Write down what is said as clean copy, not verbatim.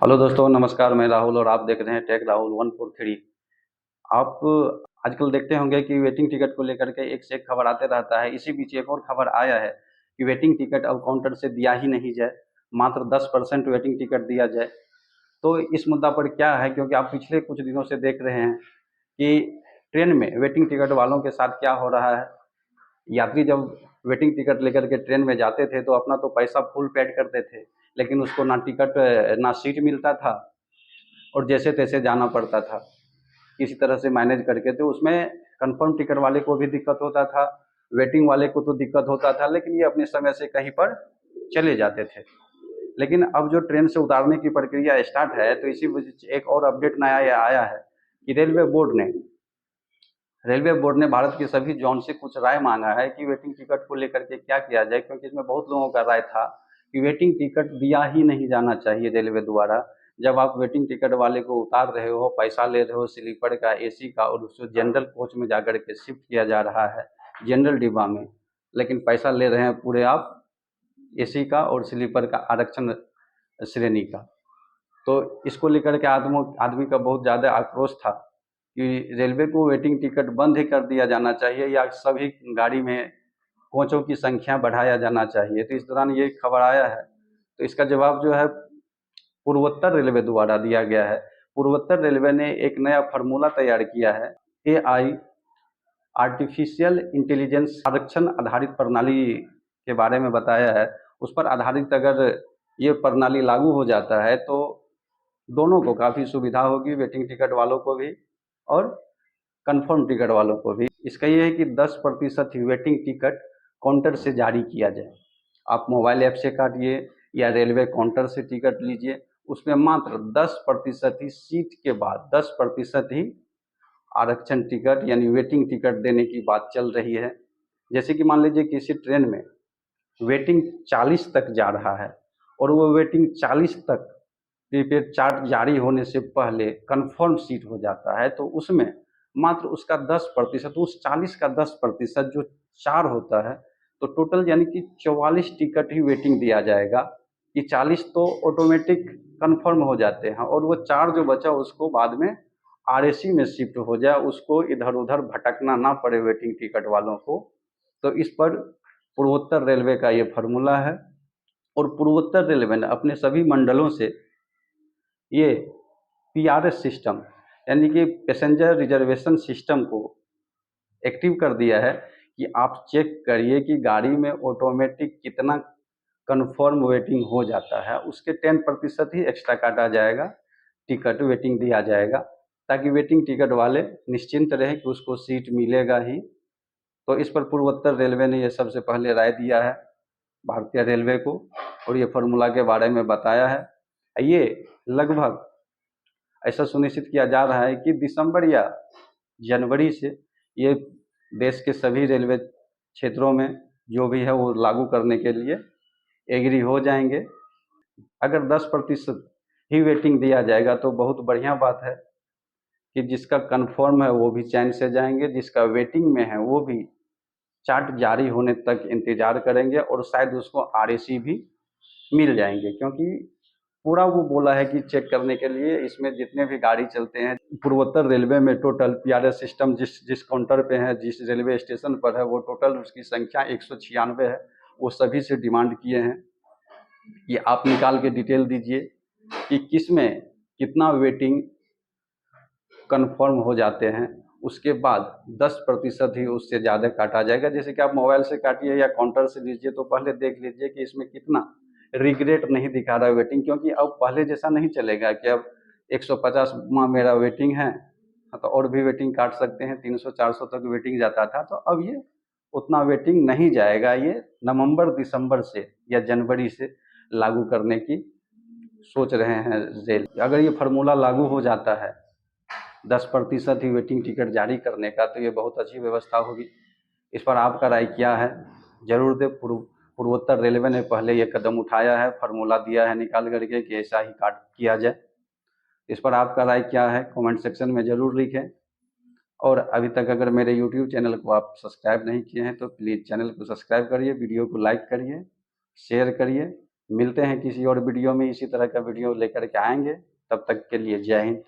Hello दोस्तों, नमस्कार। मैं राहुल और आप देख रहे हैं टेक राहुल 143। आप आजकल देखते होंगे कि वेटिंग टिकट को लेकर के एक से एक खबर आते रहता है। इसी बीच एक और खबर आया है कि वेटिंग टिकट अब काउंटर से दिया ही नहीं जाए, मात्र 10% वेटिंग टिकट दिया जाए। तो इस मुद्दा पर क्या है, क्योंकि आप पिछले कुछ दिनों से देख रहे हैं कि ट्रेन में वेटिंग टिकट वालों के साथ क्या हो रहा है। यात्री जब वेटिंग टिकट लेकर के ट्रेन में जाते थे तो अपना तो पैसा फुल पेड करते थे, लेकिन उसको ना टिकट ना सीट मिलता था और जैसे तैसे जाना पड़ता था किसी तरह से मैनेज करके। तो उसमें कंफर्म टिकट वाले को भी दिक्कत होता था, वेटिंग वाले को तो दिक्कत होता था, लेकिन ये अपने समय से कहीं पर चले जाते थे। लेकिन अब जो ट्रेन से उतारने की प्रक्रिया स्टार्ट है, तो इसी वजह से एक और अपडेट नया ये आया है कि रेलवे बोर्ड ने भारत के सभी जोन से कुछ राय मांगा है कि वेटिंग टिकट को लेकर के क्या किया जाए, क्योंकि इसमें बहुत लोगों का राय था कि वेटिंग टिकट दिया ही नहीं जाना चाहिए रेलवे द्वारा। जब आप वेटिंग टिकट वाले को उतार रहे हो, पैसा ले रहे हो स्लीपर का, एसी का, और उसको जनरल कोच में जाकर के शिफ्ट किया जा रहा है, जनरल डिब्बा में, लेकिन पैसा ले रहे हैं पूरे आप एसी का और स्लीपर का आरक्षण श्रेणी का। तो इसको लेकर के आदमी का बहुत ज़्यादा आक्रोश था कि रेलवे को वेटिंग टिकट बंद ही कर दिया जाना चाहिए या सभी गाड़ी में कोचों की संख्या बढ़ाया जाना चाहिए। तो इस दौरान ये खबर आया है, तो इसका जवाब जो है पूर्वोत्तर रेलवे द्वारा दिया गया है। पूर्वोत्तर रेलवे ने एक नया फार्मूला तैयार किया है। एआई, आर्टिफिशियल इंटेलिजेंस आरक्षण आधारित प्रणाली के बारे में बताया है। उस पर आधारित अगर ये प्रणाली लागू हो जाता है तो दोनों को काफ़ी सुविधा होगी, वेटिंग टिकट वालों को भी और कंफर्म टिकट वालों को भी। इसका ये है कि 10% ही वेटिंग टिकट काउंटर से जारी किया जाए। आप मोबाइल ऐप से काटिए या रेलवे काउंटर से टिकट लीजिए, उसमें मात्र 10% ही सीट के बाद 10% ही आरक्षण टिकट यानी वेटिंग टिकट देने की बात चल रही है। जैसे कि मान लीजिए किसी ट्रेन में वेटिंग 40 तक जा रहा है और वो वेटिंग 40 तक प्रीपेड चार्ट जारी होने से पहले कंफर्म सीट हो जाता है, तो उसमें मात्र उसका 10%, उस 40 का 10% जो चार होता है, तो टोटल यानी कि 44 टिकट ही वेटिंग दिया जाएगा कि 40 तो ऑटोमेटिक कंफर्म हो जाते हैं और वो चार जो बचा उसको बाद में आरएसी में शिफ्ट हो जाए, उसको इधर उधर भटकना ना पड़े वेटिंग टिकट वालों को। तो इस पर पूर्वोत्तर रेलवे का ये फार्मूला है और पूर्वोत्तर रेलवे ने अपने सभी मंडलों से ये पीआरएस सिस्टम यानी कि पैसेंजर रिजर्वेशन सिस्टम को एक्टिव कर दिया है कि आप चेक करिए कि गाड़ी में ऑटोमेटिक कितना कन्फर्म वेटिंग हो जाता है, उसके 10% ही एक्स्ट्रा काटा जाएगा, टिकट वेटिंग दिया जाएगा, ताकि वेटिंग टिकट वाले निश्चिंत रहे कि उसको सीट मिलेगा ही। तो इस पर पूर्वोत्तर रेलवे ने ये सबसे पहले राय दिया है भारतीय रेलवे को और ये फार्मूला के बारे में बताया है। ये लगभग ऐसा सुनिश्चित किया जा रहा है कि दिसंबर या जनवरी से ये देश के सभी रेलवे क्षेत्रों में जो भी है वो लागू करने के लिए एग्री हो जाएंगे। अगर 10% ही वेटिंग दिया जाएगा तो बहुत बढ़िया बात है कि जिसका कंफर्म है वो भी चैन से जाएंगे, जिसका वेटिंग में है वो भी चार्ट जारी होने तक इंतजार करेंगे और शायद उसको आरएसी भी मिल जाएंगे, क्योंकि पूरा वो बोला है कि चेक करने के लिए इसमें जितने भी गाड़ी चलते हैं पूर्वोत्तर रेलवे में टोटल पीआरएस सिस्टम जिस जिस काउंटर पे है, जिस रेलवे स्टेशन पर है, वो टोटल उसकी संख्या 196 है। वो सभी से डिमांड किए हैं कि आप निकाल के डिटेल दीजिए कि किस में कितना वेटिंग कंफर्म हो जाते हैं, उसके बाद 10% ही उससे ज़्यादा काटा जाएगा। जैसे कि आप मोबाइल से काटिए या काउंटर से लीजिए तो पहले देख लीजिए कि इसमें कितना रिग्रेट नहीं दिखा रहा है वेटिंग, क्योंकि अब पहले जैसा नहीं चलेगा कि अब 150 मेरा वेटिंग है तो और भी वेटिंग काट सकते हैं, 300-400 तक वेटिंग जाता था, तो अब ये उतना वेटिंग नहीं जाएगा। ये नवंबर दिसंबर से या जनवरी से लागू करने की सोच रहे हैं रेल। अगर ये फार्मूला लागू हो जाता है 10% ही वेटिंग टिकट जारी करने का, तो ये बहुत अच्छी व्यवस्था होगी। इस पर आपका राय क्या है, जरूर दे। पूर्वोत्तर रेलवे ने पहले ये कदम उठाया है, फार्मूला दिया है निकाल करके कि ऐसा ही काट किया जाए। इस पर आपका राय क्या है कमेंट सेक्शन में ज़रूर लिखें। और अभी तक अगर मेरे यूट्यूब चैनल को आप सब्सक्राइब नहीं किए हैं तो प्लीज़ चैनल को सब्सक्राइब करिए, वीडियो को लाइक करिए, शेयर करिए मिलते हैं किसी और वीडियो में, इसी तरह का वीडियो लेकर के आएंगे। तब तक के लिए जय हिंद।